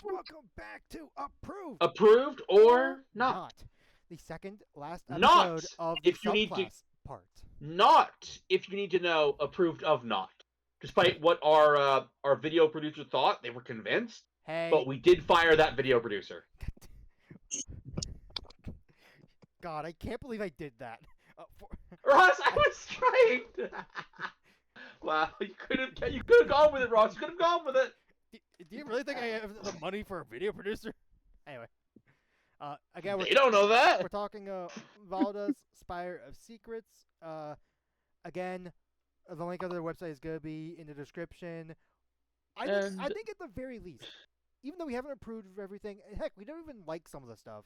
welcome back to Approved. Approved or not. The second last Not episode of the if you need to. subclass part. Not if you need to know. Approved of not. Despite what our video producer thought, they were convinced. Hey. But we did fire that video producer. God, I can't believe I did that. Ross, I was trying to... Wow, you could have gone with it, Ross. You could have gone with it. Do you really think I have the money for a video producer? Anyway. Again, They don't know that. We're talking Valda's Spire of Secrets. Again, the link of their website is going to be in the description. I think at the very least, even though we haven't approved of everything, heck, we don't even like some of the stuff.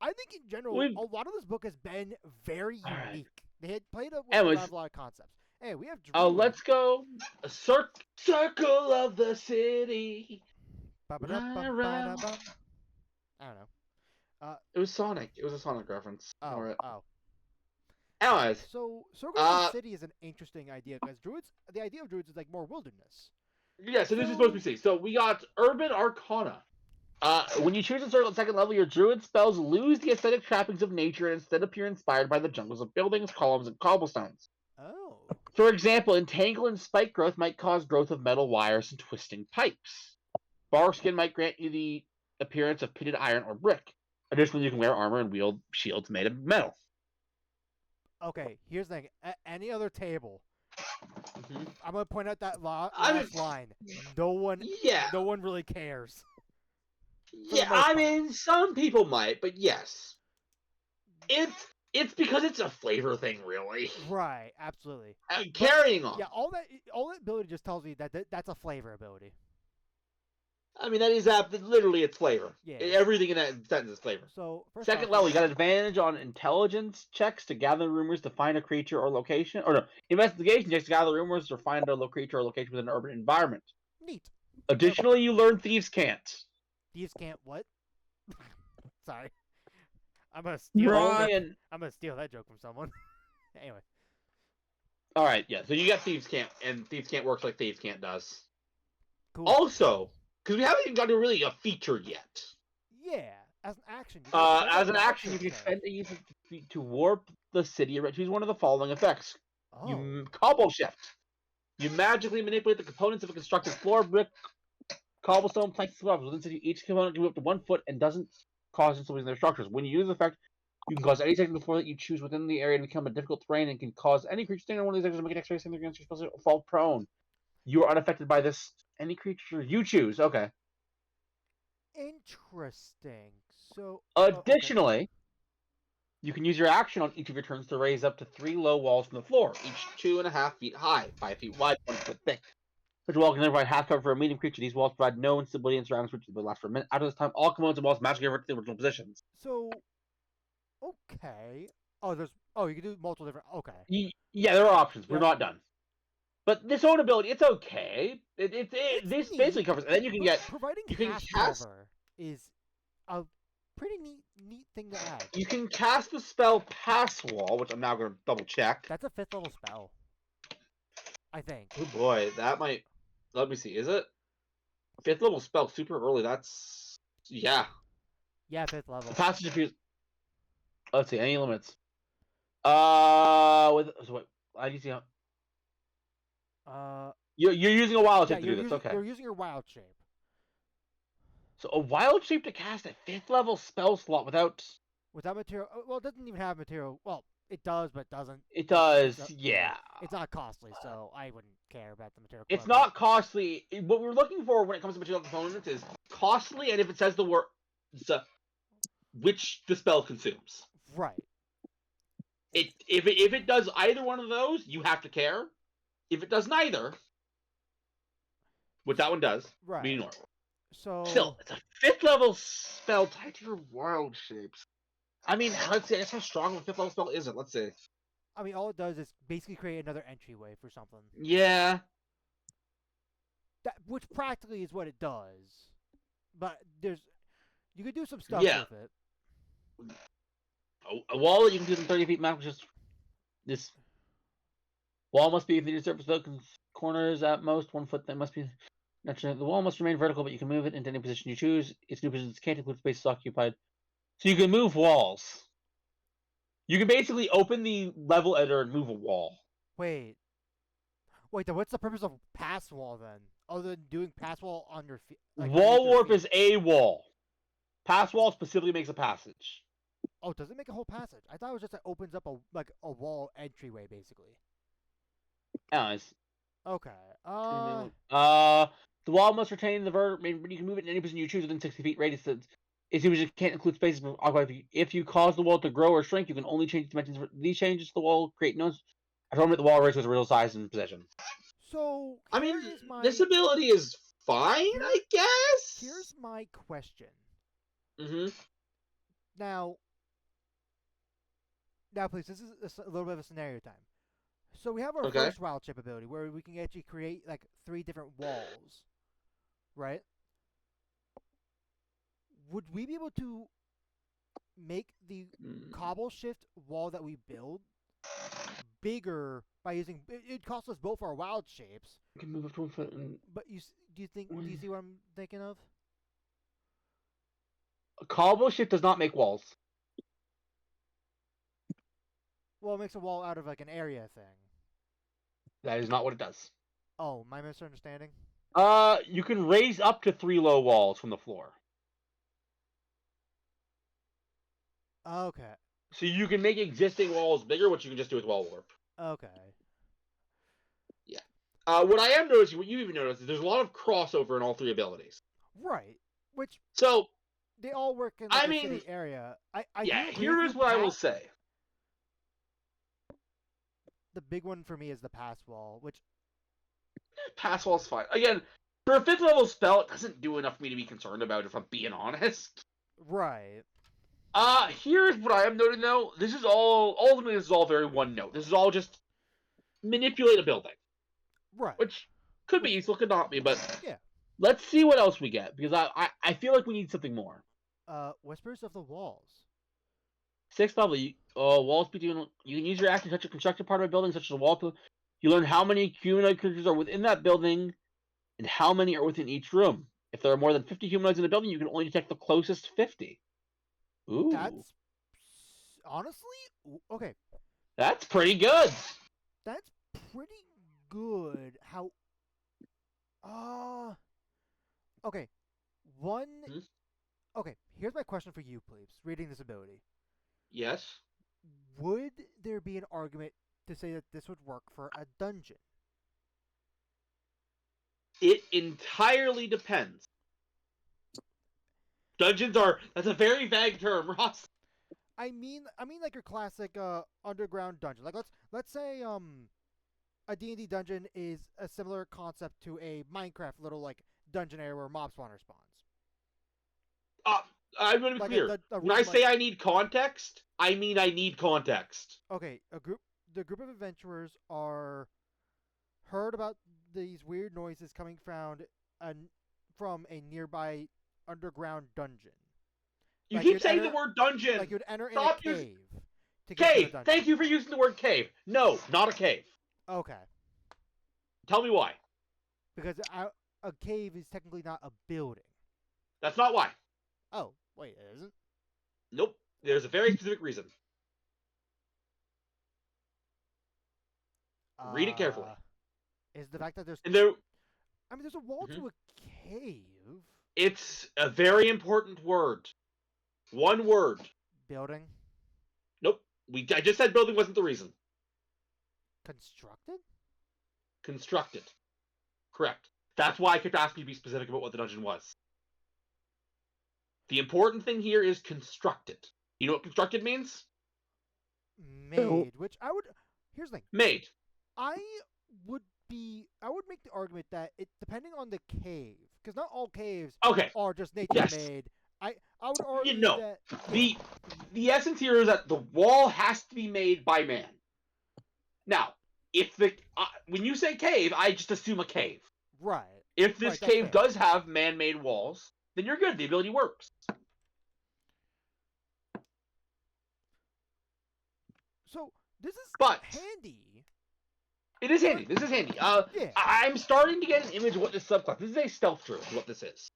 I think in general, a lot of this book has been very unique. Right. They had played with a lot of concepts. Hey, we have Druid. Oh, let's go. A circle of the city. I don't know. It was Sonic. It was a Sonic reference. Oh. Anyways. So Circle of the City is an interesting idea because the idea of Druids is like more wilderness. Yeah, so this is supposed to be safe. So we got Urban Arcana. When you choose a circle at second level, your Druid spells lose the aesthetic trappings of nature and instead appear inspired by the jungles of buildings, columns, and cobblestones. Oh. For example, entangle and spike growth might cause growth of metal wires and twisting pipes. Bark skin might grant you the appearance of pitted iron or brick. Additionally, you can wear armor and wield shields made of metal. Okay, here's the thing. At any other table, I'm going to point out that last line. No one really cares. Yeah, I mean, some people might, but yes. It's because it's a flavor thing, really. Right, absolutely. Carrying on. Yeah, all that ability just tells me that's a flavor ability. I mean, that is literally its flavor. Yeah. Everything in that sentence is flavor. So, second level, you got advantage on intelligence checks to gather rumors to find a creature or location. Or no, investigation checks to gather rumors or find a creature or location within an urban environment. Neat. Additionally, you learn Thieves' Can't. Thieves' Can't what? Sorry. I'm gonna steal that joke from someone. Anyway. Alright, yeah. So you got Thieves' Can't, and Thieves' Can't works like Thieves' Can't does. Cool. Also, because we haven't even gotten really a feature yet. Yeah, as an action. You can spend a use to warp the city. Choose one of the following effects. Oh. You cobble shift. You magically manipulate the components of a constructed floor, brick, cobblestone, planks, and within city. Each component can move up to 1 foot and doesn't cause instability in their structures. When you use the effect, you can cause any section of the floor that you choose within the area to become a difficult terrain and can cause any creature standing on one of these sections to make an X-ray standing against your supposed to fall prone. You are unaffected by this. Any creature you choose. Okay. Interesting. So. Additionally, you can use your action on each of your turns to raise up to 3 low walls from the floor, each 2.5 feet high, 5 feet wide, 1 foot thick. Such a wall can then provide half cover for a medium creature. These walls provide no instability and surroundings, which will last for a minute. After this time, all components and walls magically revert to the original positions. So, okay. You can do multiple different. Okay. Yeah, there are options. We're not done. But this own ability, it's okay. This basically covers, and then you can get. Providing half cover is a pretty neat thing to add. You can cast the spell Pass Wall, which I'm now going to double check. That's a 5th level spell, I think. Oh boy, that might. Let me see. Is it 5th level spell? Super early. That's yeah. Yeah, 5th level. The passage appears. Let's see. Any limits? Wait. I need to see how. You're using a wild shape to do this. Okay. You're using your wild shape. So a wild shape to cast a 5th level spell slot without material. Well, it doesn't even have material. Well, it does, but it doesn't. It does. Yeah. It's not costly, so I wouldn't care about the material. It's not costly. What we're looking for when it comes to material components is costly, and if it says the word, which the spell consumes. Right. If it does either one of those, you have to care. If it does neither, what that one does, right. We ignore. So still, it's a 5th level spell tied to your wild shapes. I mean, let's see. How strong of a 5th level spell is it? Let's see. I mean, all it does is basically create another entryway for something. Yeah. Which practically is what it does, but you could do some stuff with it. A wall that you can do in 30 feet max, just this. Wall must be within your surface, corners at most 1 foot. That must be The wall must remain vertical, but you can move it into any position you choose. Its new positions can't include spaces occupied. So you can move walls. You can basically open the level editor and move a wall. Wait, then what's the purpose of pass wall then? Other than doing pass wall on your feet, like underneath Wall your warp feet. is a wall. Pass wall specifically makes a passage. Oh, does it make a whole passage? I thought it was just it opens up a wall entryway basically. Anyways. Okay. The wall must retain the vertical. You can move it in any position you choose within 60 feet radius. It can't include spaces. If you cause the wall to grow or shrink, you can only change dimensions. These changes to the wall create no. I told him that the wall raise was real size and position. So I mean, this ability is fine, I guess. Here's my question. Mm-hmm. Now, please, this is a little bit of a scenario time. So we have our first wild chip ability where we can actually create like 3 different walls, right? Would we be able to make the cobble shift wall that we build bigger by using? It costs us both our wild shapes. You can move up to 1 foot. But do you see what I'm thinking of? A cobble shift does not make walls. Well, it makes a wall out of like an area thing. That is not what it does. Oh, my misunderstanding? You can raise up to 3 low walls from the floor. Okay. So you can make existing walls bigger, which you can just do with wall warp. Okay. Yeah. What I am noticing, what you even noticed, is there's a lot of crossover in all 3 abilities. Right. Which so they all work in the city area. Here is what I will say. The big one for me is the pass wall, which pass wall's fine. Again, for a 5th level spell, it doesn't do enough for me to be concerned about, if I'm being honest. Right. Here's what I am noting though. This is ultimately this is all very one note. This is all just manipulate a building. Right. Which could be useful, could not be, but yeah. Let's see what else we get, because I feel like we need something more. Whispers of the Walls. 6th level, walls between. You can use your action to touch a constructed part of a building, such as a wall. You learn how many humanoid creatures are within that building, and how many are within each room. If there are more than 50 humanoids in a building, you can only detect the closest 50. Ooh. That's honestly okay. That's pretty good. That's pretty good. How? Okay. One. Okay. Here's my question for you, plebes. Reading this ability. Yes. Would there be an argument to say that this would work for a dungeon? It entirely depends. Dungeons that's a very vague term, Ross. I mean like your classic underground dungeon. Like let's say a D&D dungeon is a similar concept to a Minecraft little like dungeon area where mob spawner spawns. I'm going to be clear. When I say I need context, I mean I need context. Okay, the group of adventurers are heard about these weird noises coming from a nearby underground dungeon. You keep saying the word dungeon. Like you'd enter in a cave. Cave. Thank you for using the word cave. No, not a cave. Okay. Tell me why. Because a cave is technically not a building. That's not why. Oh, wait, it isn't? Nope. There's a very specific reason. Read it carefully. Is the fact that there's... there's a wall to a cave. It's a very important word. One word. Building? Nope. I just said building wasn't the reason. Constructed? Constructed. Correct. That's why I kept asking you to be specific about what the dungeon was. The important thing here is constructed. You know what constructed means? Made, which I would... Here's the thing. Made. I would make the argument that it depending on the cave, because not all caves are just nature made. I would argue that the essence here is that the wall has to be made by man. Now, if when you say cave, I just assume a cave. Right. If this cave does have man-made walls, then you're good. The ability works. So this is handy. It is handy. This is handy. Yeah. I'm starting to get an image of what this subclass. This is a stealth druid. Is what this is.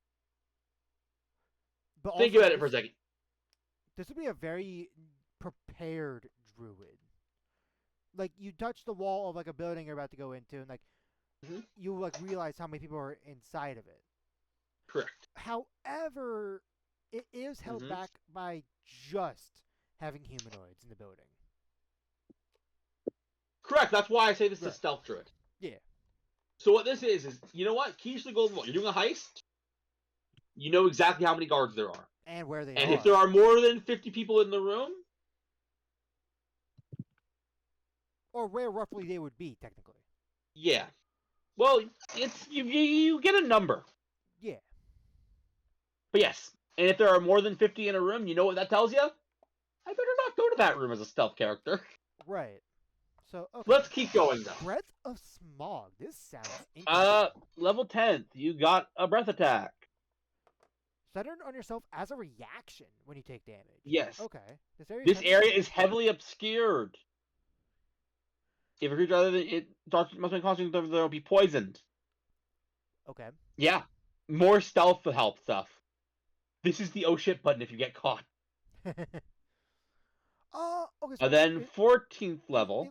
But Think also, about it for a second. This would be a very prepared druid. Like, you touch the wall of like a building you're about to go into, and like you like realize how many people are inside of it. Correct. However, it is held back by just having humanoids in the building. Correct. That's why I say this is a stealth druid. Yeah. So what this is you know what? Keys to the Golden Vault. You're doing a heist. You know exactly how many guards there are. And where they are. And if there are more than 50 people in the room, or where roughly they would be, technically. yeah. Well, it's you get a number. Yeah. But yes, and if there are more than 50 in a room, you know what that tells you? I better not go to that room as a stealth character. Right. So, okay. Let's keep going, though. Breath of Smog. This sounds interesting. Level 10th, you got a breath attack. Centered on yourself as a reaction when you take damage. Yes. Okay. This area is heavily obscured. If a creature other than it must be constant, they'll be poisoned. Okay. Yeah. More stealth help stuff. This is the oh shit button if you get caught. Okay. So then 14th level.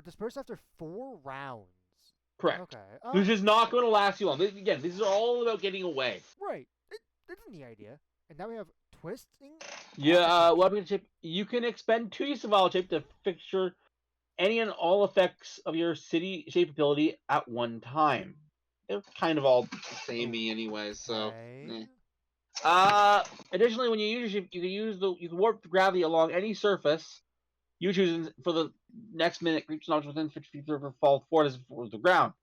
Disperse after 4 rounds. Correct. Okay. This is not going to last you long. Again, this is all about getting away. Right. That's a neat idea. And now we have twisting. Yeah, weapon shape. You can expend 2 use of wild shape to fixture any and all effects of your city shape ability at one time. They're kind of all samey anyway, so. Okay. Additionally, when you use your shape, you can warp gravity along any surface you choose for the next minute. Creatures not within 50 feet of the fall forward as if it was the ground.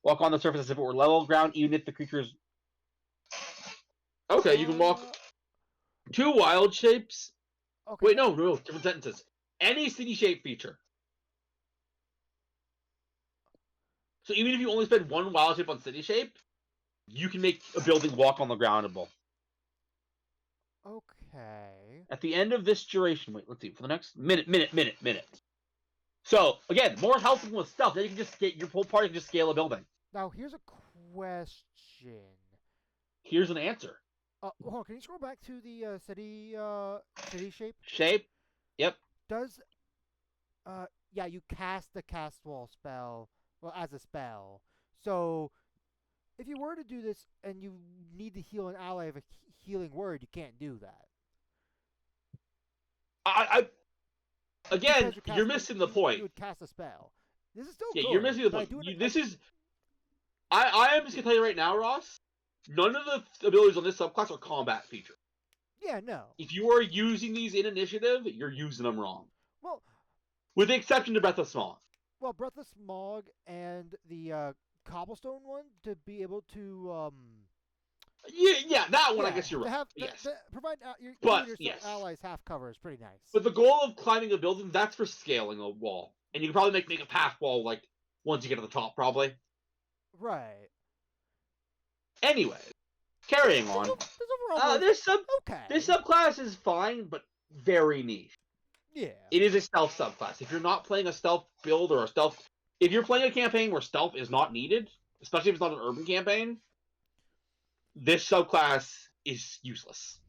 Walk on the surface as if it were level ground, even if the creature's. Okay, you can walk 2 wild shapes. Okay. Wait, no, different sentences. Any city shape feature. So even if you only spend 1 wild shape on city shape, you can make a building walk on the groundable. Okay. At the end of this duration, wait, let's see, for the next minute. So, again, more helpful with stealth. Then you can just get your whole party can just scale a building. Now, here's a question. Here's an answer. Hold on, can you scroll back to the city shape? Shape? Yep. Does, yeah, you cast the cast wall spell, well, as a spell. So, if you were to do this and you need to heal an ally of a healing word, you can't do that. Again, you're missing the point. You would cast a spell. This is still good. Yeah, You're missing the point. I am just gonna tell you right now, Ross. None of the abilities on this subclass are combat features. Yeah, no. If you are using these in initiative, you're using them wrong. Well, with the exception to Breath of Smog. Well, Breath of Smog and the cobblestone one to be able to Yeah, that one I guess you're right. Yes. Provide your allies half cover is pretty nice. But the goal of climbing a building, that's for scaling a wall. And you can probably make a path wall like once you get to the top, probably. Right. Anyway, carrying on. This subclass is fine, but very niche. Yeah. It is a stealth subclass. If you're not playing a stealth build or if you're playing a campaign where stealth is not needed, especially if it's not an urban campaign, this subclass is useless.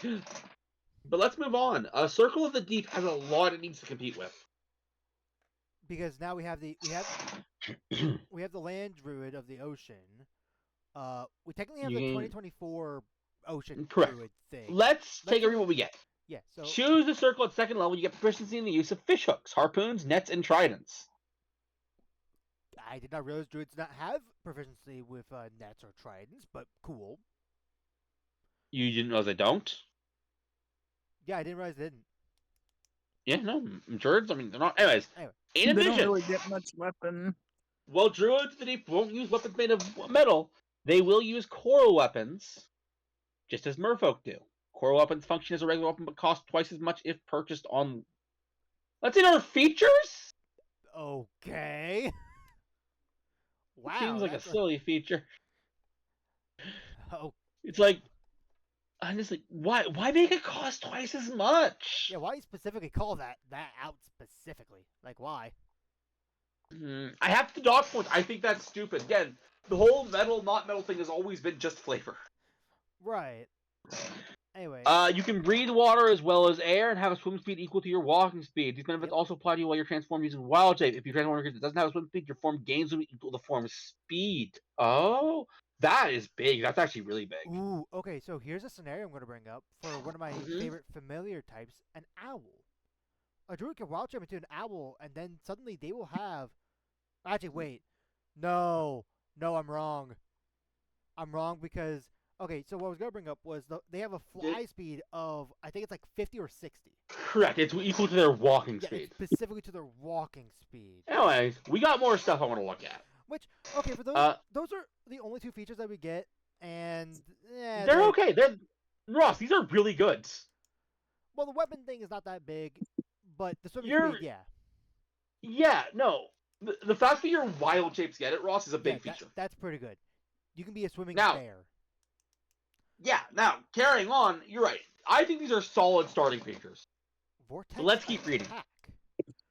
But let's move on. Circle of the Deep has a lot it needs to compete with. Because now we have the land druid of the ocean. We technically have the 2024 ocean druid thing. Let's take a read what we get. Yeah. So choose the circle at second level. You get proficiency in the use of fish hooks, harpoons, nets, and tridents. I did not realize druids did not have proficiency with nets or tridents, but cool. You didn't realize they don't? Yeah, I didn't realize they didn't. Yeah, no, druids. I mean, they're not. Anyways, in addition, they don't really get much weapon. Well, druids of the Deep won't use weapons made of metal. They will use coral weapons, just as merfolk do. Coral weapons function as a regular weapon, but cost twice as much if purchased on. That's in our features. Okay. Wow. Seems like a silly feature. Oh. It's like I'm just like, why make it cost twice as much? Yeah, why specifically call that out specifically? Like, why? I have to dock points. I think that's stupid. Again, the whole metal, not metal thing has always been just flavor. Right. Anyway. You can breathe water as well as air and have a swim speed equal to your walking speed. These benefits also apply to you while you're transformed using wild shape. If you transform a creature that doesn't have a swim speed, your form gains will be equal to the form's speed. Oh, that is big. That's actually really big. Ooh, okay, so here's a scenario I'm going to bring up for one of my favorite familiar types, an owl. A druid can wild shape into an owl, and then suddenly they will have... Actually, wait. No, I'm wrong. I'm wrong because... Okay, so what I was going to bring up was they have a fly speed of, I think it's like 50 or 60. Correct. It's equal to their walking speed. Specifically to their walking speed. Anyways, we got more stuff I want to look at. Which, okay, for those are the only two features that we get, and they're okay. Ross, these are really good. Well, the weapon thing is not that big, but the swimming speed, yeah. Yeah, no. The fact that your wild shapes get it, Ross, is a big feature. That's pretty good. You can be a swimming bear. Yeah, now, carrying on, you're right. I think these are solid starting features. Vortex so let's keep reading. Attack.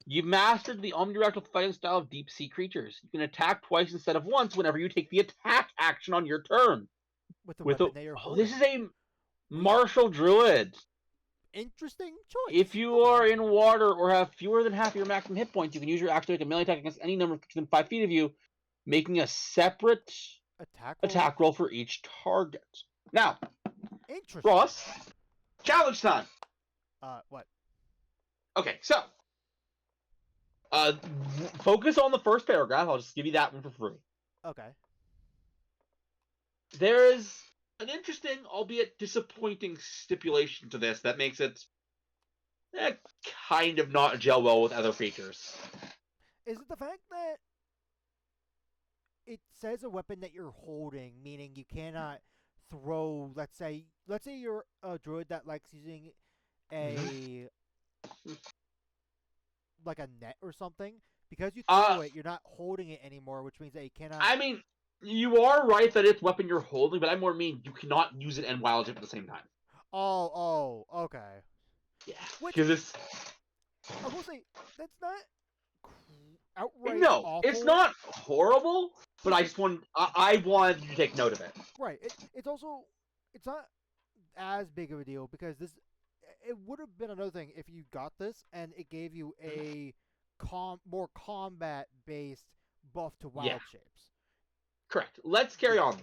You've mastered the omnidirectional fighting style of deep sea creatures. You can attack twice instead of once whenever you take the attack action on your turn. With the weapon that you're holding. This is a martial druid. Interesting choice. If you are in water or have fewer than half your maximum hit points, you can use your action to make a melee attack against any number of creatures within 5 feet of you, making a separate attack roll for each target. Now, Ross, challenge time. What? Okay, so, focus on the first paragraph. I'll just give you that one for free. Okay. There is an interesting, albeit disappointing stipulation to this that makes it kind of not gel well with other features. Is it the fact that it says a weapon that you're holding, meaning you cannot throw, let's say you're a druid that likes using a like a net or something, because you throw it, you're not holding it anymore, which means that you cannot... I mean, you are right that it's weapon you're holding, but I more mean you cannot use it and wild shape at the same time. Oh, okay. Yeah, because it's... I will say, that's not outright awful. It's not horrible, but I just wanted you to take note of it. Right. It's also... It's not as big of a deal, because it would have been another thing if you got this and it gave you a more combat-based buff to wild shapes. Correct. Let's carry on.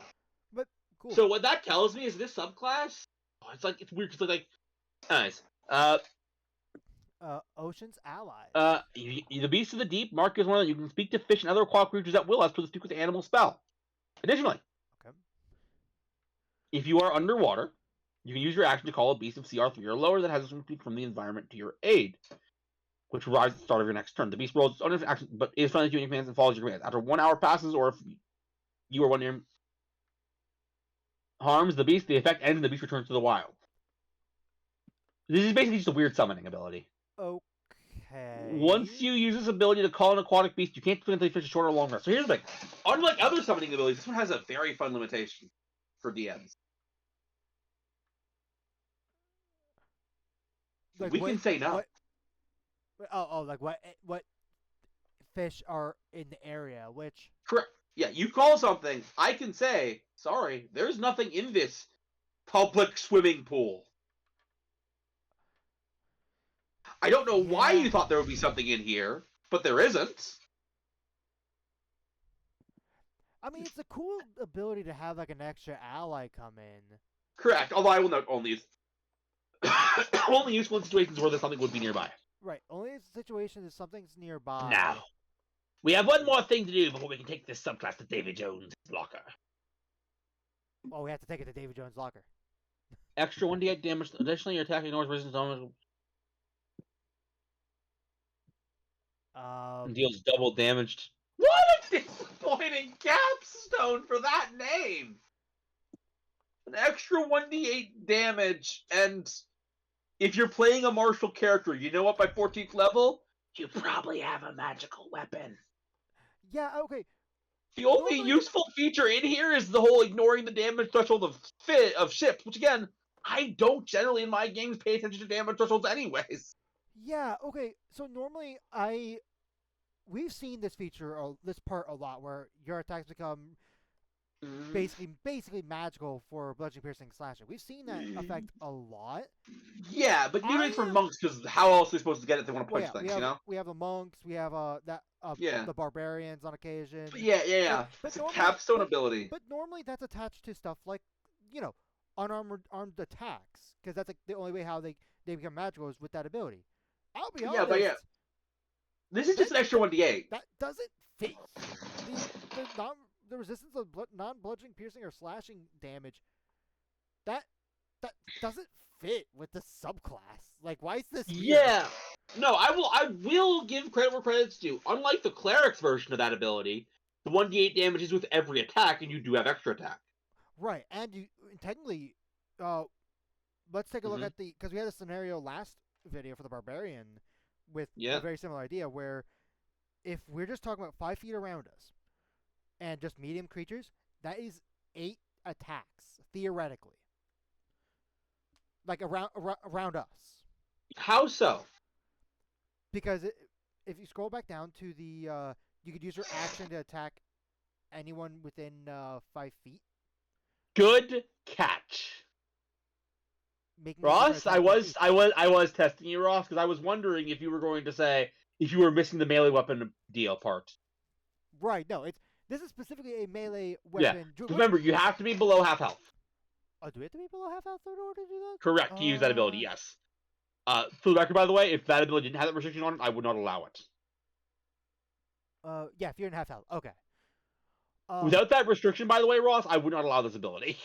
But cool. So what that tells me is this subclass. It's weird because nice. Ocean's allies. The beast of the deep. Mark is one of them. You can speak to fish and other aquatic creatures at will as per the speak with the animal spell. Additionally, if you are underwater, you can use your action to call a beast of CR3 or lower that has a swim speed from the environment to your aid, which arrives at the start of your next turn. The beast rolls its own action, but is friendly to you in your commands and follows your commands. After 1 hour passes, or if you or one of your harms the beast, the effect ends and the beast returns to the wild. This is basically just a weird summoning ability. Okay. Once you use this ability to call an aquatic beast, you can't do it until you finish a short or long rest. So here's the thing. Unlike other summoning abilities, this one has a very fun limitation for DMs. Like we can say no. Like what fish are in the area, which... Correct. Yeah, you call something, I can say, sorry, there's nothing in this public swimming pool. I don't know why you thought there would be something in here, but there isn't. I mean, it's a cool ability to have like an extra ally come in. Correct, although I will note only useful in situations where there's something would be nearby. Right, only in situations if something's nearby. Now, we have one more thing to do before we can take this subclass to David Jones' locker. Oh, we have to take it to David Jones' locker. Extra 1d8 damage. Additionally, your attack ignores resistance damage. Deals double damage. What a disappointing capstone for that name! An extra 1d8 damage, and if you're playing a martial character, you know what, by 14th level, you probably have a magical weapon. Yeah, okay. The only useful feature in here is the whole ignoring the damage threshold of ships, which again, I don't generally in my games pay attention to damage thresholds anyways. Yeah. Okay. So normally we've seen this feature or this part a lot where your attacks become basically magical for bludgeoning, piercing, slashing. We've seen that effect a lot. Yeah, but usually it's for monks because how else are they supposed to get it if they want to punch things, you know? We have the monks, we have Yeah. the barbarians on occasion. Yeah. But It's a normally, capstone ability. But normally that's attached to stuff like, unarmed armed attacks, because that's like the only way how they become magical is with that ability. I'll be honest. Yeah. This is just an extra 1d8. That doesn't fit here. The resistance of non-bludgeoning, piercing, or slashing damage. That doesn't fit with the subclass. Like, why is this here? Yeah. No, I will give credit where credit's due. Unlike the cleric's version of that ability, the 1d8 damage is with every attack, and you do have extra attack. Right, and you technically, let's take a look at because we had a scenario last video for the barbarian with a very similar idea where if we're just talking about 5 feet around us and just medium creatures, that is 8 attacks theoretically, like around us. How so? Because if you scroll back down to the, you could use your action to attack anyone within 5 feet. Good catch. Ross, I was testing you, Ross, because I was wondering if you were going to say if you were missing the melee weapon deal part. Right. No, this is specifically a melee weapon. Yeah. Remember, you have to be below half health. Oh, do we have to be below half health in order to do that? Correct. To use that ability, yes. For the record, by the way, if that ability didn't have that restriction on it, I would not allow it. Yeah, if you're in half health, okay. Without that restriction, by the way, Ross, I would not allow this ability.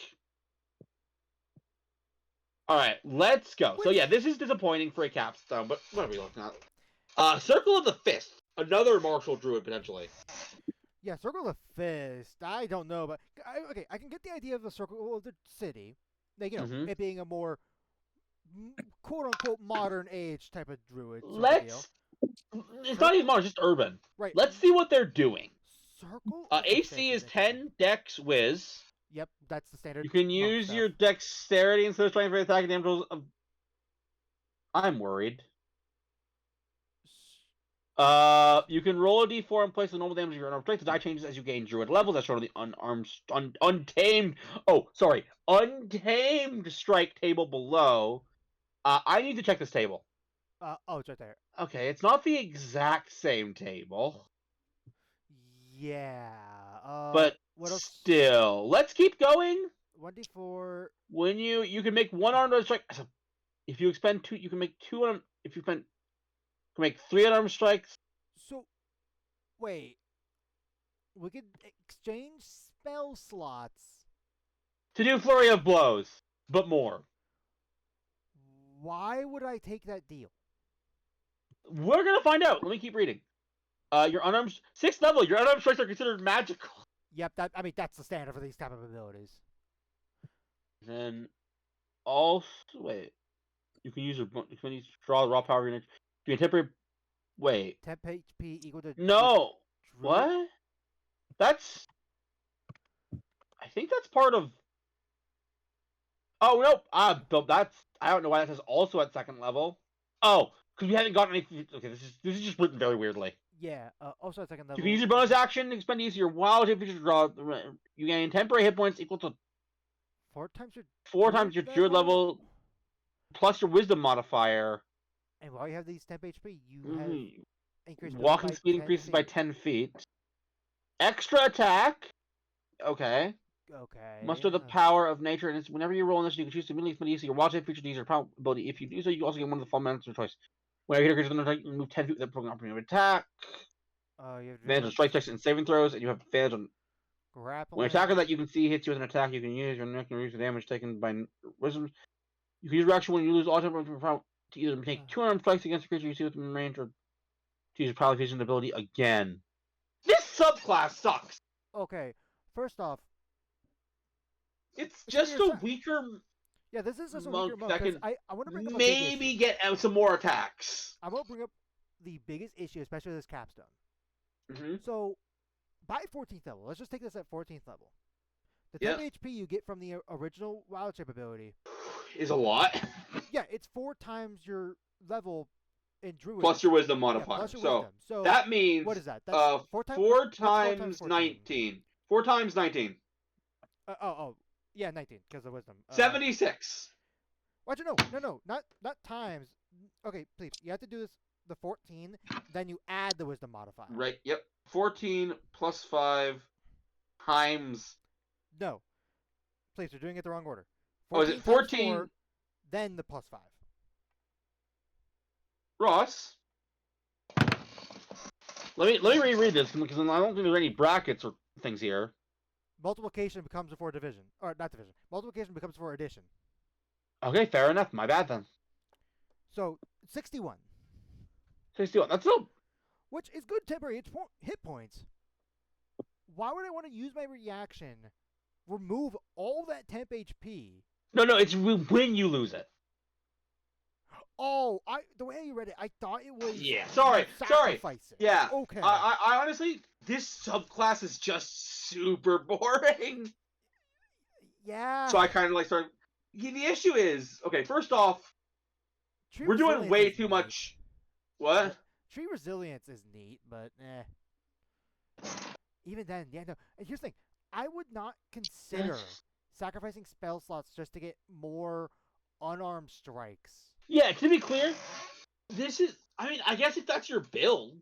Alright, let's go. So yeah, this is disappointing for a capstone, but what are we looking at? Circle of the Fist. Another martial druid, potentially. Yeah, Circle of the Fist. I don't know, but... Okay, I can get the idea of the Circle of the City. Like, it being a more quote-unquote modern age type of druid. It's not even modern, it's just urban. Right. Let's see what they're doing. Circle AC is 10, Dex, Whiz. Yep, that's the standard. You can use your dexterity instead of strength for attacking damage. I'm worried. You can roll a d4 and place the normal damage of your unarmed strike. The die changes as you gain druid levels. That's shown on the untamed strike table below. I need to check this table. It's right there. Okay, it's not the exact same table. Yeah. But what else? Still, let's keep going. 1d4. When you can make one unarmed strike. If you expend 2, you can make 2. If you can make 3 unarmed strikes. So, wait. We could exchange spell slots to do flurry of blows, but more. Why would I take that deal? We're gonna find out. Let me keep reading. Your unarmed 6th level. Your unarmed strikes are considered magical. Yep, that's the standard for these type of abilities. Then, also wait, you can draw raw power unit. You can temporary. Wait. Temp HP equal to. No. What? That's. I think that's part of. Oh nope. That's. I don't know why that says also at 2nd level. Oh, because we haven't gotten any. Okay, this is just written very weirdly. Yeah. Also at 2nd level. You can use your bonus action, expend use your wild hit feature to draw. You gain temporary hit points equal to 4 times your. 4 times your druid level, plus your wisdom modifier. And while you have these temp HP, you have increased walking speed increases by 10 feet. Extra attack. Okay. Muster the power of nature, and it's whenever you roll this, you can choose to immediately use your wild shape feature to use your power ability. If you do so, you also get one of the fundamentals of choice. Whenever you hit a creature, you move 10 feet with that opportunity attack. You have advantage on strike checks and saving throws, and you have advantage on grappling. When an attacker that you can see hits you with an attack, you can use your neck and reduce the damage taken by wisdom. You can use your action when you lose all temporary power to either make 2 unarmed strikes against a creature you see within range, or to use your power vision ability again. This subclass sucks. Okay, first off, it's just a weaker. Yeah, this is just a weaker monk. That can I want to bring up maybe get out some more attacks. I want to bring up the biggest issue, especially this capstone. Mm-hmm. So, by 14th level, let's just take this at 14th level. The temp HP you get from the original wild shape ability is a lot. Yeah, it's 4 times your level in Druid. Plus your wisdom Yeah, modifier. plus your so wisdom. So that means what is that? That's 4 times. four What's 4 times times 14? 19. 4 times 19. Yeah, 19 because of wisdom. 76. Watch it. No, not times. Okay, please. You have to do this the 14, then you add the wisdom modifier. Right. Yep. 14 plus 5 times. No, please. You're doing it the wrong order. Oh, is it 14? 4, then the plus 5. Ross. Let me reread this because I don't think there's any brackets or things here. Multiplication becomes before division, or not division. Multiplication becomes before addition. Okay, fair enough. My bad then. So 61. 61. That's still. Which is good temporary hit points. Why would I want to use my reaction, remove all that temp HP? No, it's when you lose it. Oh, the way you read it, I thought it was. Yeah. Sorry. Sacrifice it. Yeah. Okay. I honestly, this subclass is just super boring. Yeah. So I kind of like started. Yeah, the issue is, okay, first off, Tree we're doing resilience way is too neat. much. What? Tree resilience is neat, but even then, yeah, no. And here's the thing: I would not consider sacrificing spell slots just to get more unarmed strikes. Yeah, to be clear, this is. I mean, I guess if that's your build,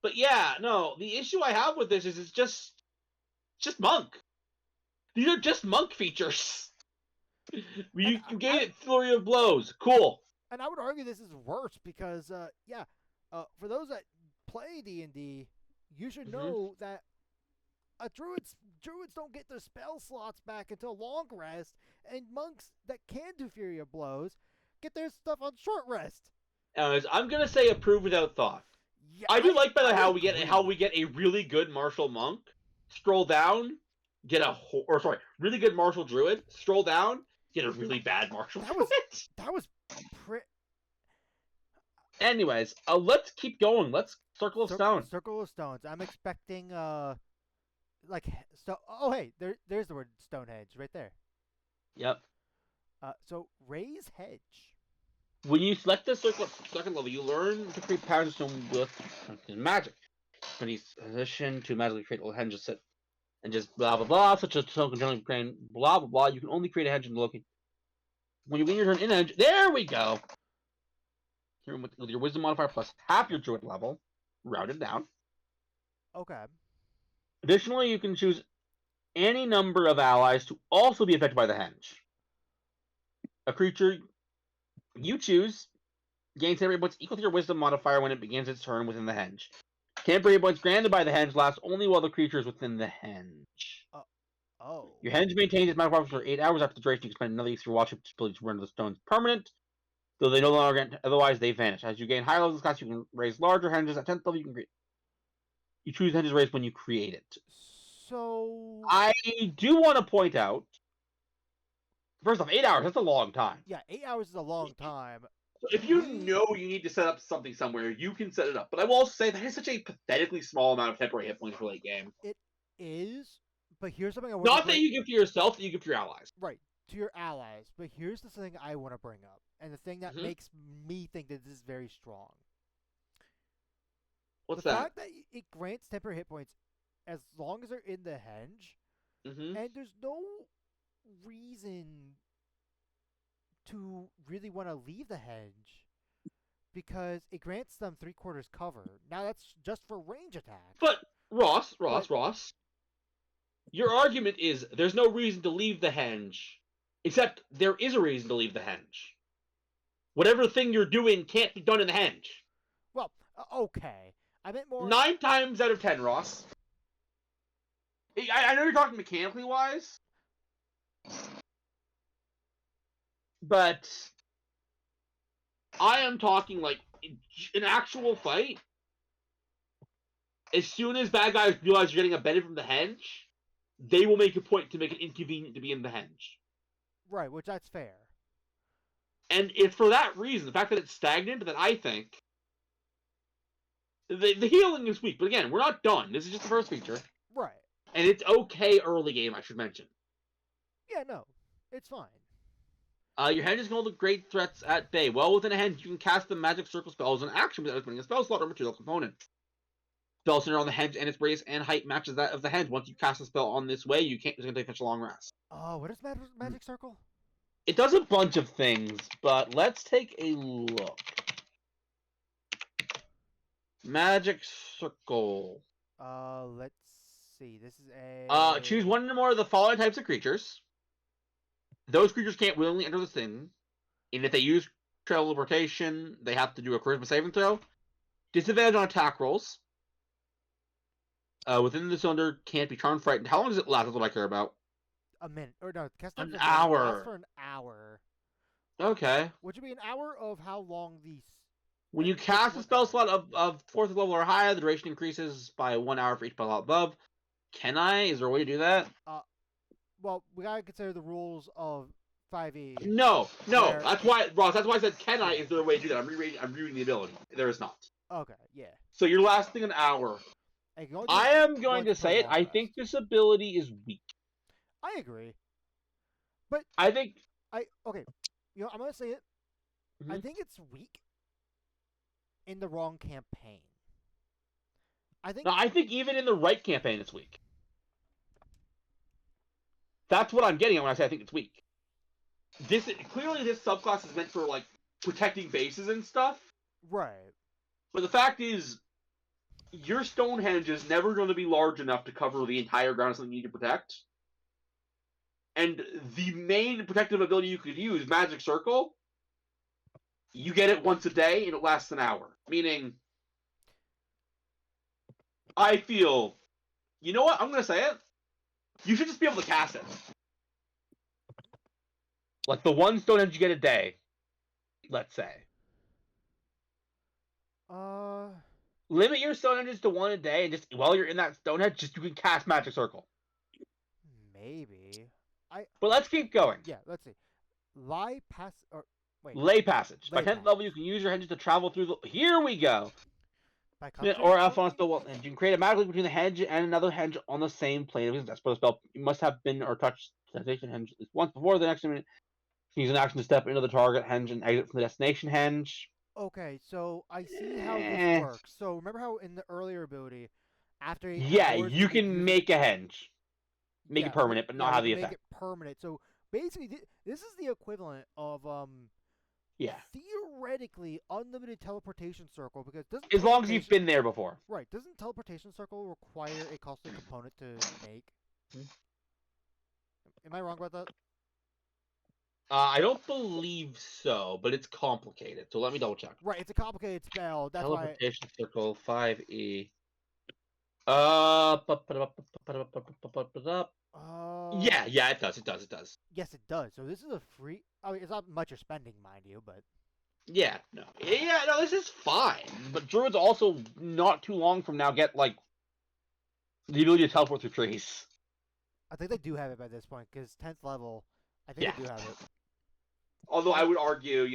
but yeah, no. The issue I have with this is it's just monk. These are just monk features. You gave it flurry of blows. Cool. And I would argue this is worse because, for those that play D&D, you should know that druids don't get their spell slots back until long rest, and monks that can do Fury of Blows get their stuff on short rest. Anyways, I'm gonna say approve without thought. Yeah, I do like better how we agree. get a really good martial monk, scroll down, get really good martial druid, scroll down, get a really bad martial druid. That was Anyways, let's keep going. Let's Circle of Stones. Circle of Stones. I'm expecting oh hey, there's the word Stonehenge right there. Yep. So raise hedge. When you select the second level, you learn to create patterns of stone with magic. When you position to magically create a hedge set and just blah blah blah, such a stone can generally create blah blah blah. You can only create a hedge in the location. When you win your turn in hedge, there we go. Here with your wisdom modifier plus half your druid level, rounded down. Okay. Additionally, you can choose any number of allies to also be affected by the henge. A creature you choose gains temporary points equal to your wisdom modifier when it begins its turn within the henge. Temporary points granted by the henge last only while the creature is within the henge. Oh. Your henge maintains its magic power for 8 hours after the duration. You can spend another use your watching ability to render the stones permanent, though they no longer otherwise they vanish. As you gain high levels of class, you can raise larger henges. At 10th level, you can create. You choose henges raised when you create it. So I do want to point out. First off, 8 hours, that's a long time. yeah, 8 hours is a long time. If you know you need to set up something somewhere, you can set it up. But I will also say that is such a pathetically small amount of temporary hit points for late game. It is, but here's something I want Not that you give to yourself, that you give to your allies. Right, to your allies. But here's the thing I want to bring up, and the thing that makes me think that this is very strong. What's the that? The fact that it grants temporary hit points as long as they're in the henge, and there's no reason to really want to leave the henge because it grants them 3/4 cover. Now that's just for range attack. But Ross, your argument is there's no reason to leave the henge, except there is a reason to leave the henge. Whatever thing you're doing can't be done in the henge. Well, okay. I meant more 9 times out of 10, Ross. I know you're talking mechanically wise, but I am talking like an actual fight. As soon as bad guys realize you're getting a benefit from the henge, they will make a point to make it inconvenient to be in the henge. Right, which that's fair. And it's for that reason, the fact that it's stagnant, that I think the healing is weak. But again, we're not done. This is just the first feature. Right. And it's okay early game, I should mention. Yeah, no. It's fine. Your henge is going to hold great threats at bay. Well within a henge, you can cast the magic circle spell as an action without spending a spell slot or material component. Spell center on the henge and its radius and height matches that of the henge. Once you cast a spell on this way, you can't. It's going to take such a long rest. Oh, what is magic circle? It does a bunch of things, but let's take a look. Magic circle. Let's see. This is a. Choose one or more of the following types of creatures. Those creatures can't willingly enter the thing, and if they use teleportation, they have to do a charisma saving throw. Disadvantage on attack rolls. Within the cylinder, can't be charmed, frightened. How long does it last? That's what I care about. A minute, or no? An hour. Lasts for an hour. Okay. Which would be an hour of how long these. When you cast a spell slot of 4th level or higher, the duration increases by 1 hour for each spell above. Can I? Is there a way to do that? Well, we gotta consider the rules of 5e. No. Where... That's why, Ross. That's why I said, can I? Is there a way to do that? I'm rereading the ability. There is not. Okay, yeah. So you're lasting an hour. I am going to say it. I think this ability is weak. I agree. But I think okay. You know, I'm gonna say it. Mm-hmm. I think it's weak in the wrong campaign. I think even in the right campaign it's weak. That's what I'm getting at when I say I think it's weak. Clearly this subclass is meant for like protecting bases and stuff. Right. But the fact is, your Stonehenge is never going to be large enough to cover the entire ground something you need to protect. And the main protective ability you could use, Magic Circle, you get it once a day and it lasts an hour. Meaning, I feel, you know what? I'm going to say it. You should just be able to cast it. Like the one Stonehenge you get a day, let's say. Limit your Stonehenges to one a day, and just while you're in that Stonehenge, you can cast Magic Circle. Maybe. But let's keep going. Yeah, let's see. Lay Passage. By 10th level, you can use your henges to travel through the. Here we go. Or Alphonse spell, and you can create a magic link between the henge and another henge on the same plane. That's for the spell. You must have been or touched destination henge at least once before the next minute. You can use an action to step into the target henge and exit from the destination henge. Okay, so I see how this works. So remember how in the earlier ability, after you can make a henge, make it permanent, but not have the effect. Make it permanent. So basically, this is the equivalent of theoretically unlimited teleportation circle, because as long as you've been there before. Right? Doesn't teleportation circle require a costly component to make? Am I wrong about that? I don't believe so, but it's complicated. So let me double check. Right, it's a complicated spell. That's teleportation circle 5e. Yeah, it does. Yes, it does. So this is a free. I mean, it's not much you're spending, mind you, but. No, this is fine. But Druids also not too long from now get like the ability to teleport through trees. I think they do have it by this point, because 10th level, I think they do have it. Although I would argue,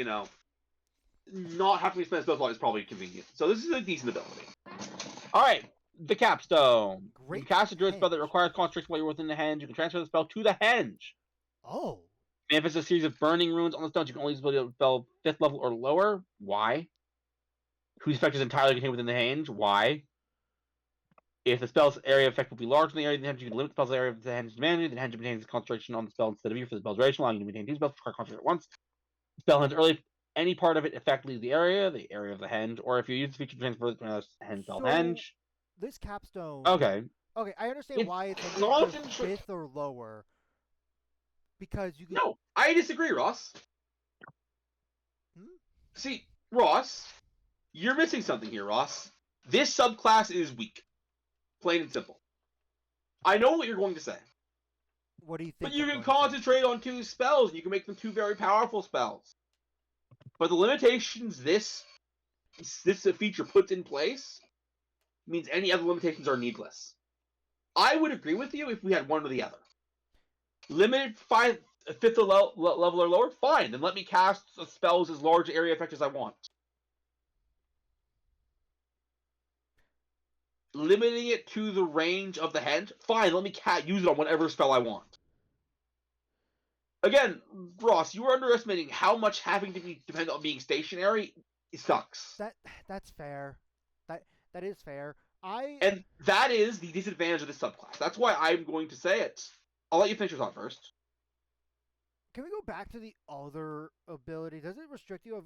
not having to spend a spell slot is probably convenient. So this is a decent ability. Alright, the capstone. You can cast a Druid spell that requires concentration while you're within the henge. You can transfer the spell to the henge. Oh. If it's a series of burning runes on the stones, you can only use the spell 5th level or lower. Why? Whose effect is entirely contained within the henge. Why? If the spell's area effect will be larger than the area of the henge, you can limit the spell's area of the henge's advantage. The henge maintains concentration on the spell instead of you for the spell's duration, allowing you to maintain 2 spells for concentration at once. The spell ends early if any part of it effectively leaves the area of the henge, or if you use the feature to transfer it to another henge. This capstone. Okay, I understand why it's limited to 5th or lower. Because you can... No, I disagree, Ross. See, Ross, you're missing something here, Ross. This subclass is weak. Plain and simple. I know what you're going to say. What do you think? But you can concentrate on 2 spells, and you can make them 2 very powerful spells. But the limitations this feature puts in place means any other limitations are needless. I would agree with you if we had one or the other. Limited 5th level or lower, fine. Then let me cast spells as large area effect as I want. Limiting it to the range of the henge, fine. Let me use it on whatever spell I want. Again, Ross, you are underestimating how much having to be dependent on being stationary sucks. That's fair. That is fair. I And that is the disadvantage of this subclass. That's why I'm going to say it. I'll let you finish your thought first. Can we go back to the other ability? Does it restrict you of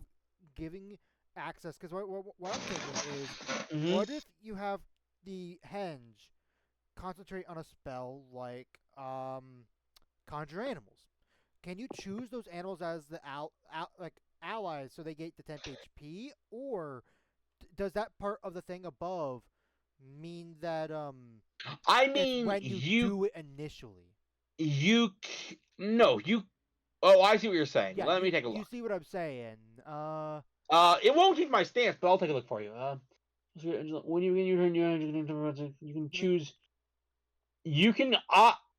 giving access? Because what I'm thinking is, what if you have the henge concentrate on a spell like conjure animals? Can you choose those animals as the like allies so they get the 10 HP, or does that part of the thing above mean that I it's mean, when you do it initially? No, you. Oh, I see what you're saying. Yeah, Let me take a you look. see what I'm saying? It won't change my stance, but I'll take a look for you. When you begin your turn, you can choose. You can.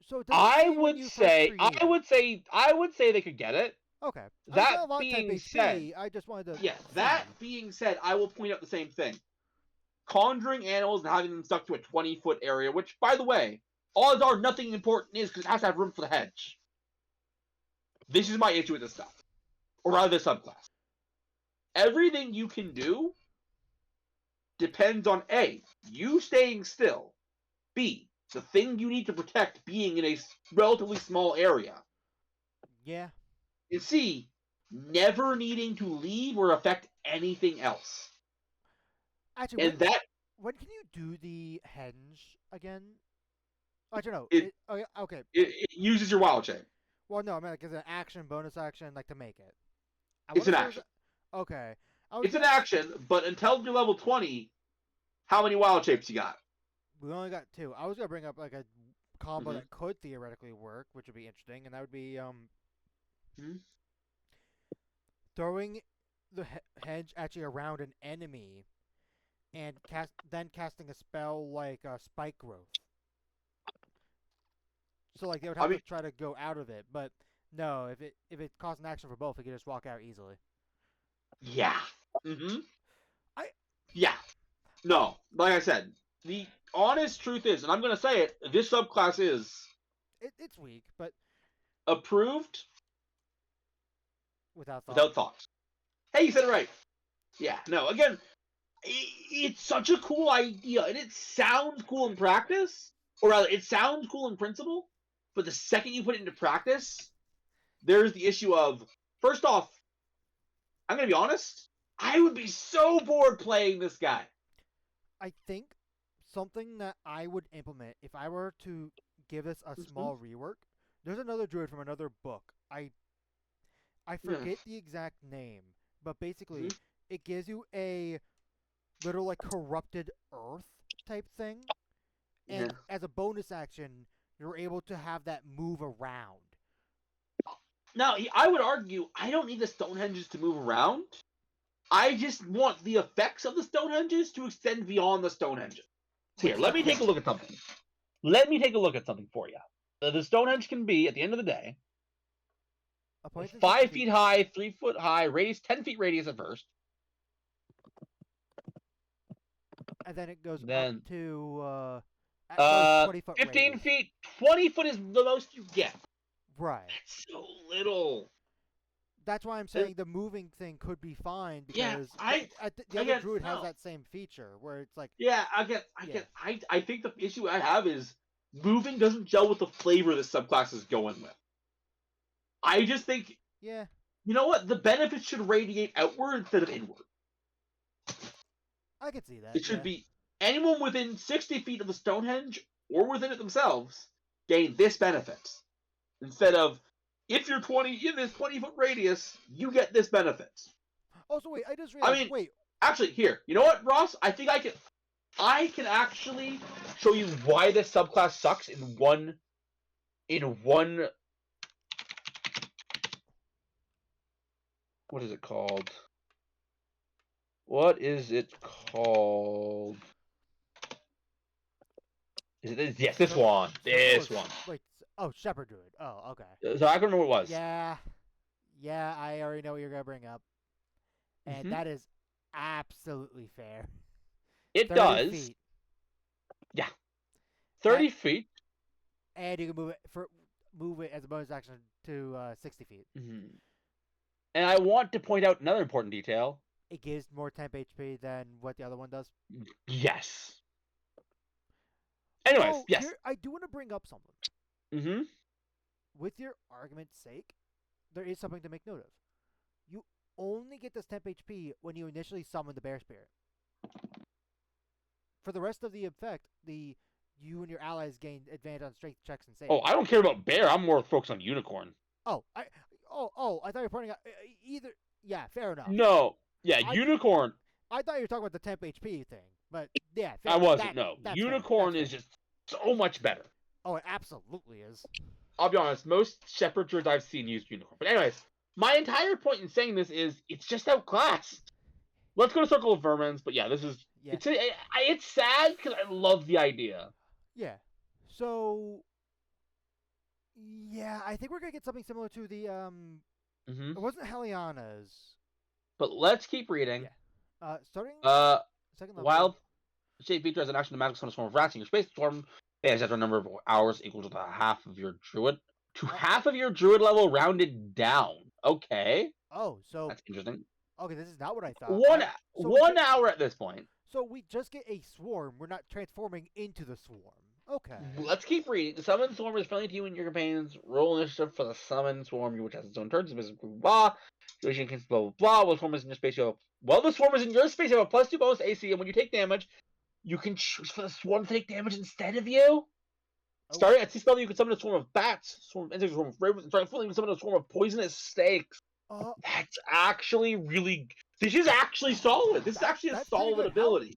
So does it say when Would you first say. create it? I would say they could get it. Okay. I mean, it's That not a lot of type being HP. said, I just wanted to. yes. See. That being said, I will point out the same thing. Conjuring animals and having them stuck to a 20-foot area, which, by the way, odds are nothing important is because it has to have room for the hedge. This is my issue with this stuff, or rather, this subclass. Everything you can do depends on A, you staying still, B, the thing you need to protect being in a relatively small area, Yeah. and C, never needing to leave or affect anything else. Actually, And that when can you do the henge again? I don't know. it, Okay. it uses your wild shape. Well, no, I mean like as an action, bonus action, like to make it. It's an action. Okay. It's an action, but until you're level 20, how many wild shapes you got? We only got 2. I was gonna bring up like a combo that could theoretically work, which would be interesting, and that would be throwing the hedge actually around an enemy, and casting a spell like spike growth. So like they would have to try to go out of it, but no, if it costs an action for both, they could just walk out easily. Yeah. Yeah. No, like I said, the honest truth is, and I'm going to say it, this subclass is it's weak, but approved without thought. Hey, you said it right. Yeah. No, again, it's such a cool idea, and it sounds cool in practice, or rather, it sounds cool in principle. But the second you put it into practice, there's the issue of, first off, I'm going to be honest, I would be so bored playing this guy. I think something that I would implement if I were to give this a small rework. There's another druid from another book. I forget the exact name, but basically it gives you a little like corrupted earth type thing, and as a bonus action, you're able to have that move around. Now, I would argue I don't need the Stonehenges to move around. I just want the effects of the Stonehenges to extend beyond the Stonehenges. So here, let me take a look at something. Let me take a look at something for you. The Stonehenge can be, at the end of the day, 5 feet high, 3 foot high, radius 10 feet radius at first. And then it goes up to at most 20 foot 15 radius. feet, 20 foot is the most you get. Right. That's so little. That's why I'm saying the moving thing could be fine because the other druid has that same feature where it's like I think the issue I have is moving doesn't gel with the flavor this subclass is going with. I just think you know what, the benefits should radiate outward instead of inward. I could see that. It should be anyone within 60 feet of the Stonehenge or within it themselves gain this benefit instead of, if you're 20 in this 20-foot radius, you get this benefit. Also, wait, I just realized. Actually, here, you know what, Ross? I think I can actually show you why this subclass sucks in one. What is it called? Is it yes, this one. This one. Wait, Shepherd Druid. Oh, okay. So I don't know what it was. Yeah, I already know what you're gonna bring up, and that is absolutely fair. It does. Feet. Yeah. 30 feet. And you can move it move it as a bonus action to 60 feet. Mm-hmm. And I want to point out another important detail. It gives more temp HP than what the other one does. Yes. Anyways, Oh, yes. here, I do want to bring up something. Mm-hmm. With your argument's sake, there is something to make note of. You only get this temp HP when you initially summon the Bear Spirit. For the rest of the effect, you and your allies gain advantage on strength checks and saves. Oh, I don't care about bear. I'm more focused on unicorn. I thought you were pointing out either. Yeah, fair enough. No. Yeah, unicorn. I thought you were talking about the temp HP thing, but yeah, fair. I wasn't. No, that's unicorn fair. is just so much better. Oh, it absolutely is. I'll be honest. Most shepherd druids I've seen use unicorn. But anyways, my entire point in saying this is it's just outclassed. Let's go to Circle of Vermins. But yeah, this is it's sad because I love the idea. Yeah. So. Yeah, I think we're gonna get something similar to the Mm-hmm. It wasn't Heliana's. But let's keep reading. Yeah. Starting. Second level. Wild shape feature as an action to magic summon a swarm of rats in your space storm. It after a number of hours equal to half of your druid. Half of your druid level rounded down. Okay. Oh, so that's interesting. Okay, this is not what I thought. One hour at this point. So we just get a swarm. We're not transforming into the swarm. Okay. Let's keep reading. The summon swarm is friendly to you and your companions. Roll initiative for the summon swarm, which has its own turns. Blah. Situation can blah blah blah. Well, the swarm is in your space. The swarm is in your space. You have a +2 bonus AC, and when you take damage, you can choose for the swarm to take damage instead of you. Starting at 6th level, you can summon a swarm of bats, swarm of insects, swarm of ravens, and starting 4th, you can summon a swarm of poisonous snakes. That's actually really. This is actually solid. This is actually a solid ability.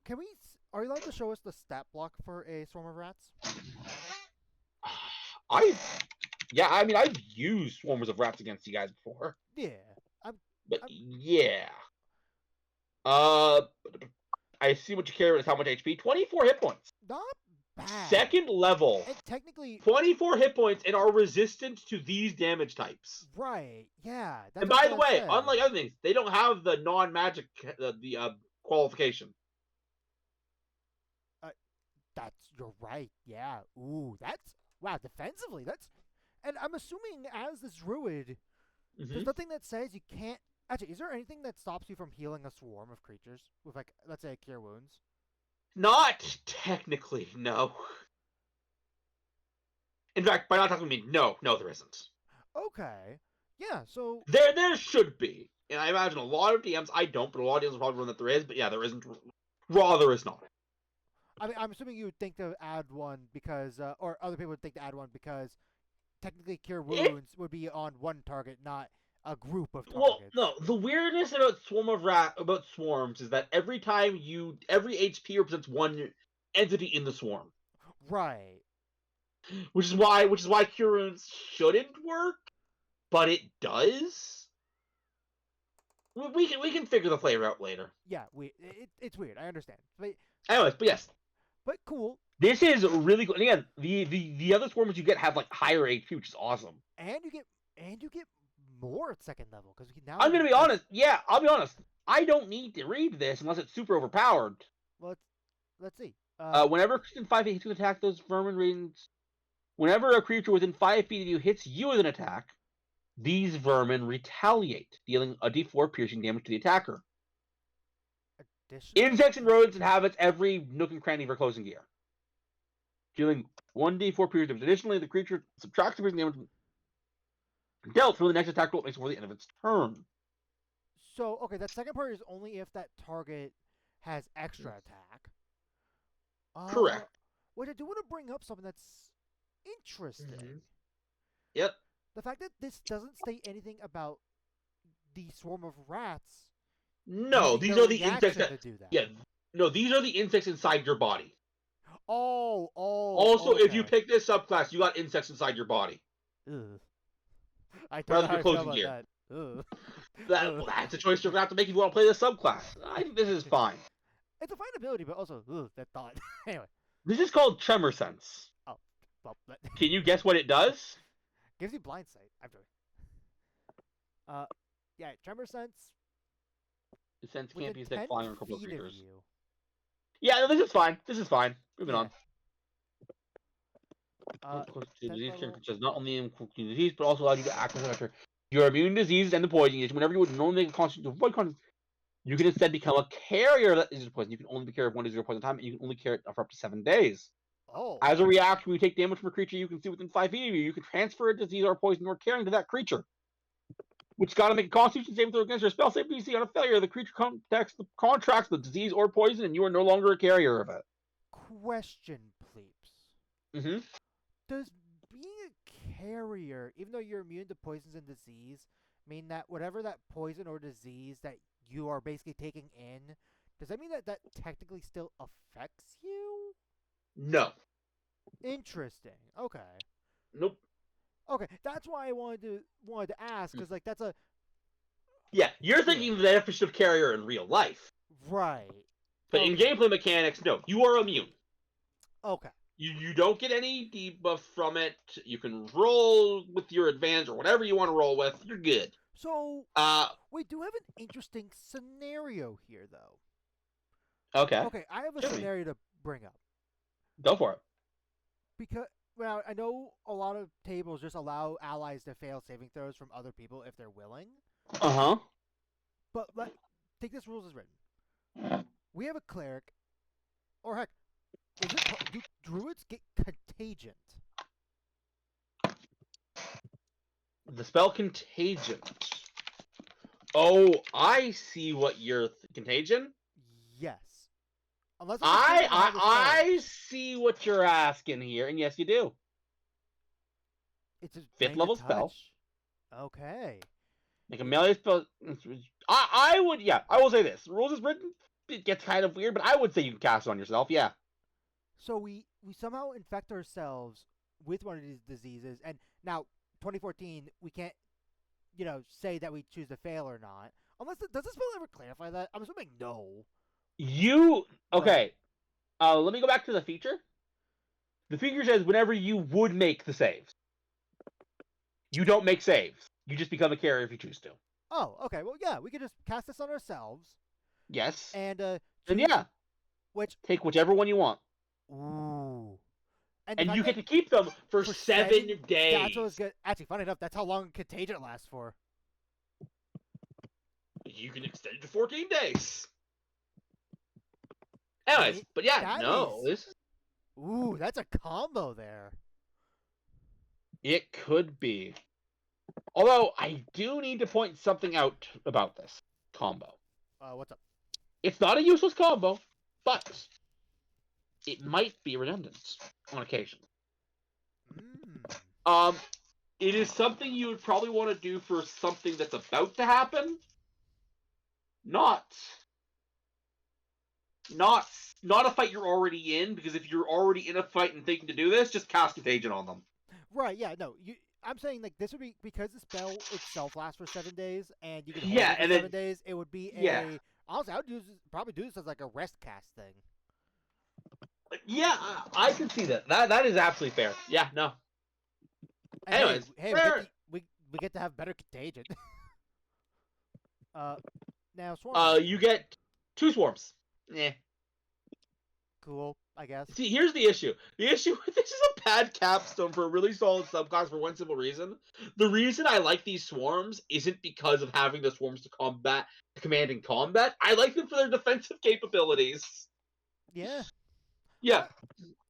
Are you allowed to show us the stat block for a swarm of rats? I've used swarms of rats against you guys before. Yeah. Yeah. I see what you care about is how much HP. 24 hit points. Not bad. 2nd level. And technically 24 hit points and are resistant to these damage types. Right. Yeah. And by the way, unlike other things, they don't have the non-magic qualification. You're right. Yeah. Ooh, wow. Defensively, and I'm assuming as this druid, there's nothing that says you can't. Actually, is there anything that stops you from healing a swarm of creatures with, like, let's say, cure wounds? Not technically, no. In fact, by not technically, no, there isn't. Okay. Yeah. So there should be, and I imagine a lot of DMs. I don't, but a lot of DMs will probably run that there is. But yeah, there isn't. Raw, there is not. I mean, I'm assuming you would think to add one because, or other people would think to add one because technically cure wounds would be on one target, not a group of targets. Well, no. The weirdness about swarms is that every HP represents one entity in the swarm. Right. Which is why cure wounds shouldn't work, but it does. We can figure the flavor out later. Yeah, it's weird. I understand. But yes. But cool. This is really cool. And again, the other swarms you get have like higher HP, which is awesome. And you get more at 2nd level because now. I'm gonna be honest. Yeah, I'll be honest. I don't need to read this unless it's super overpowered. Well, let's see. Whenever a creature within 5 feet hits you attack those vermin radiants. Whenever a creature within 5 feet of you hits you with an attack, these vermin retaliate, dealing a d4 piercing damage to the attacker. Insects and rodents inhabit every nook and cranny of our closing gear, dealing 1d4 piercing damage. Additionally, the creature subtracts the piercing damage dealt from the next attack roll it makes before the end of its turn. So, okay, that second part is only if that target has extra attack. Correct. Wait, I do want to bring up something that's interesting. Yep. The fact that this doesn't state anything about the swarm of rats. No, these are the insects that do that. Yeah, no, these are the insects inside your body. Also, okay. if you pick this subclass, you got insects inside your body. Ugh. I don't know how I feel about gear. that. Ugh. That's a choice you're going to have to make if you want to play this subclass. I think this is fine. It's a fine ability, but also, that thought. Anyway. This is called Tremor Sense. Oh, well. Can you guess what it does? Gives you blind sight. I'm doing. Yeah, Tremor Sense. The sense can't be thick, flying or couple of creatures. You. Yeah, no, this is fine. Moving on. Disease level. which does not only include disease, but also allows you to act as an actor. You're immune to disease and the poison condition. Whenever you would normally make a constitution to avoid contact, you can instead become a carrier of that disease or poison. You can only be carrier of 1 disease or poison at a time, and you can only carry it for up to 7 days. Oh. As a reaction, when you take damage from a creature you can see within 5 feet of you, you can transfer a disease or poison you're carrying to that creature. Which got to make a constitution saving throw against your spell save DC on a failure. The creature contracts the disease or poison, and you are no longer a carrier of it. Question, please. Mm-hmm. Does being a carrier, even though you're immune to poisons and disease, mean that whatever that poison or disease that you are basically taking in, does that mean that that technically still affects you? No. Interesting. Okay. Nope. Okay, that's why I wanted to ask, because like that's a Yeah, you're thinking the definition of carrier in real life. right. But in gameplay mechanics, no, you are immune. Okay. You don't get any debuff from it. You can roll with your advantage or whatever you want to roll with. You're good. So we do have an interesting scenario here, though. Okay. Okay, I have a Tell me. scenario to bring up. Go for it. Because, well, I know a lot of tables just allow allies to fail saving throws from other people if they're willing. Uh-huh. But take this rules as written. We have a cleric, or heck, do druids get contagion? The spell Contagion. Oh, I see what you're... Contagion? Yes. Unless it's a thing that has a spell. I see what you're asking here, and yes, you do. It's a 5th level spell. touch. Okay. Like a melee spell. I would, yeah, I will say this. Rules is written, it gets kind of weird, but I would say you can cast it on yourself, yeah. So we somehow infect ourselves with one of these diseases, and now 2014 we can't, say that we choose to fail or not. Unless does the spell ever clarify that? I'm assuming no. Okay. Let me go back to the feature. The feature says whenever you would make the saves. You don't make saves. You just become a carrier if you choose to. Oh, okay. Well, yeah, we could just cast this on ourselves. Yes. And yeah. Take whichever one you want. Ooh. And you get to keep them for 7 days. That's what was good. Actually, funny enough, that's how long Contagion lasts for. You can extend it to 14 days. Anyways, but yeah, Ooh, that's a combo there. It could be. Although, I do need to point something out about this combo. What's up? It's not a useless combo, but it might be redundant on occasion. It is something you would probably want to do for something that's about to happen. Not a fight you're already in, because if you're already in a fight and thinking to do this, just cast Contagion on them. Right, yeah, no. I'm saying, like, this would be, because the spell itself lasts for 7 days, and you can hold it for 7 days, it would be honestly, I would probably do this as, like, a rest cast thing. Yeah, I can see that. That is absolutely fair. Yeah, no. And anyways, we get to have better Contagion. Now, swarms. You get 2 swarms. Yeah. Cool, I guess. See, here's the issue. The issue with this is a bad capstone for a really solid subclass for one simple reason. The reason I like these swarms isn't because of having the swarms to command in combat. I like them for their defensive capabilities. Yeah. Yeah.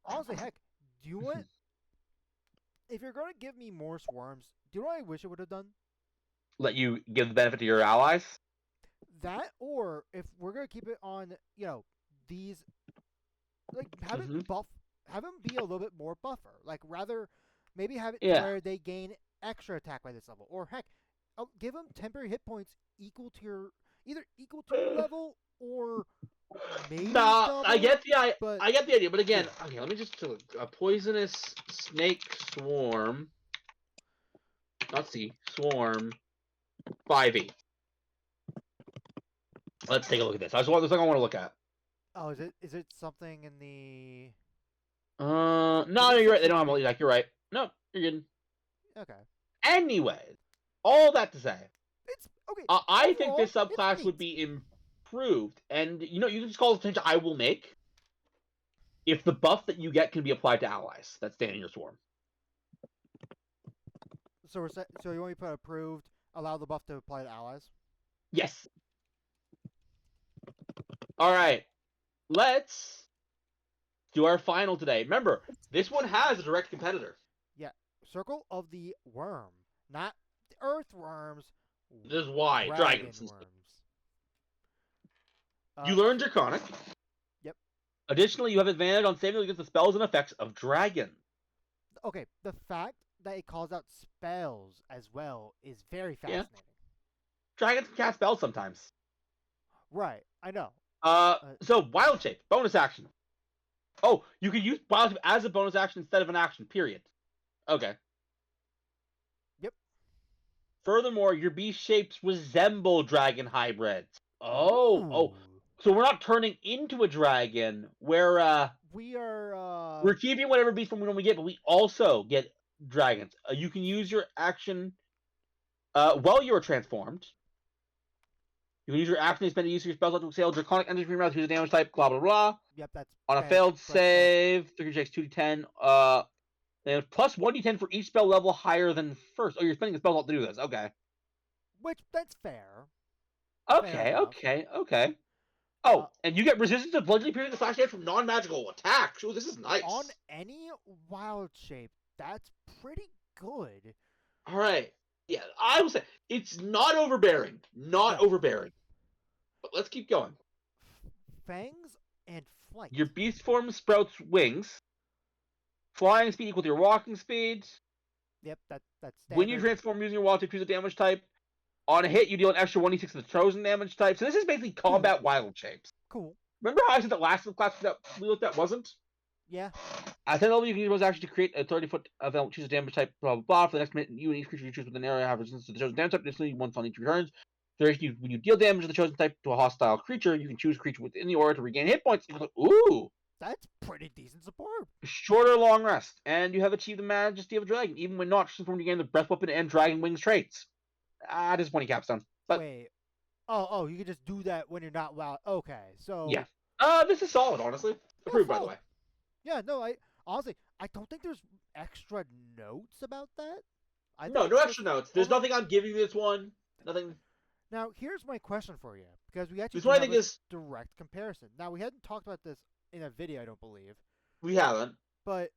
Honestly, heck, do you want... If you're going to give me more swarms, do you know what I wish it would have done? Let you give the benefit to your allies? That, or if we're going to keep it on, these... Like, have it buff... Have them be a little bit more buffer. Like, rather, maybe have it where they gain extra attack by this level. Or, heck, give them temporary hit points equal to your... Either equal to your level, or... Maybe double, I get the idea, but again, okay, let me just a poisonous snake swarm. Swarm 5e. Let's take a look at this. There's something I want to look at. Oh, is it something in the? No, you're right. They don't have a you're right. No, you're good. Okay. Anyway, all that to say, it's okay. I think this subclass would be improved, and you can just call it attention. I will make. if the buff that you get can be applied to allies that stand in your swarm. So so you want me to put approved, allow the buff to apply to allies? Yes. All right. Let's do our final today. Remember, this one has a direct competitor. Yeah. Circle of the Worm, not the earthworms. This is why dragons. Worms. You learn Draconic. Yep. Additionally, you have advantage on saving against the spells and effects of dragons. Okay, the fact that it calls out spells as well is very fascinating. Dragons can cast spells sometimes. Right, I know. So Wild Shape, bonus action. Oh, you can use Wild Shape as a bonus action instead of an action, period. Okay. Yep. Furthermore, your beast shapes resemble dragon hybrids. Oh. So we're not turning into a dragon. We're keeping whatever beast form we get, but we also get dragons. You can use your action while you are transformed. You can use your action to spend the use of your spells to exhale draconic energy from your mouth, use a damage type, blah blah blah. Yep, that's on a failed save. 3 checks 2d10. And plus 1d10 for each spell level higher than first. Oh, you're spending a spell slot to do this. Okay. Which that's fair. Okay. Oh, and you get resistance to bludgeoning, piercing, and slash damage from non-magical attacks. Oh, this is nice. On any wild shape, that's pretty good. All right. Yeah, I will say it's not overbearing. Overbearing. But let's keep going. Fangs and flight. Your beast form sprouts wings. Flying speed equal to your walking speed. Yep, that's standard. When you transform using your wild type, choose a damage type. On a hit, you deal an extra 1d6 to the chosen damage type. So this is basically combat wild shapes. Cool. Remember how I said that last class that we looked at wasn't? Yeah. At 10 level, you can use bonus action to create a 30-foot event, choose a damage type, blah, blah, blah. For the next minute, you and each creature you choose with an area have resistance to the chosen damage type. Additionally, once on each returns. When you deal damage to the chosen type to a hostile creature, you can choose a creature within the aura to regain hit points. Ooh! That's pretty decent support. Shorter long rest. And you have achieved the majesty of a dragon, even when not transformed, you gain the breath weapon and dragon wings traits. Disappointing capstone. But wait. Oh, you can just do that when you're not wild. Okay, so yeah. This is solid, honestly. Approved, by the way. Yeah, no, I don't think there's extra notes about that. No extra notes. There's nothing I'm giving this one. Nothing. Now, here's my question for you, because we actually this one I think a is direct comparison. Now, we hadn't talked about this in a video, I don't believe. We haven't. But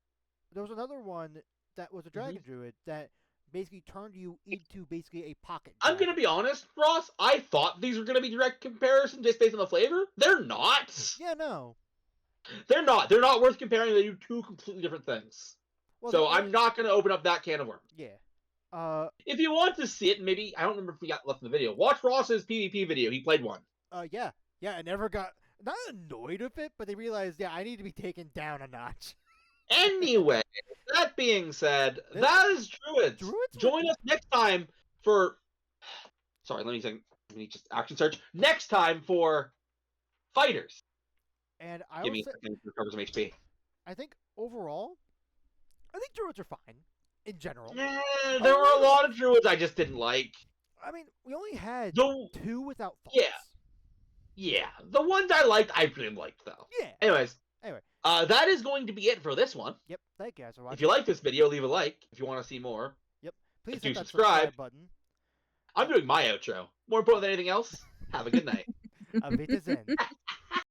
there was another one that was a dragon druid that basically turned you into basically a pocket dragon. I'm gonna be honest, Ross. I thought these were gonna be direct comparison just based on the flavor. They're not. Yeah, no. They're not. They're not worth comparing. They do two completely different things. Well, so I'm not gonna open up that can of worms. Yeah. If you want to see it, maybe I don't remember if we got left in the video. Watch Ross's PvP video. He played one. Yeah. I never got not annoyed with it, but they realized I need to be taken down a notch. Anyway, that being said, that is Druids. Join us next time for. Sorry, let me just action search. Next time for fighters. And I give me a second to recover some HP. I think overall, Druids are fine in general. Yeah, there were a lot of Druids I just didn't like. I mean, we only had 2 without faults. Yeah. The ones I liked, I really liked though. Yeah. Anyway, that is going to be it for this one. Yep. Thank you guys for watching. If you like this video, leave a like. If you want to see more, please do hit that subscribe button. I'm doing my outro. More important than anything else, have a good night. Auf Wiedersehen.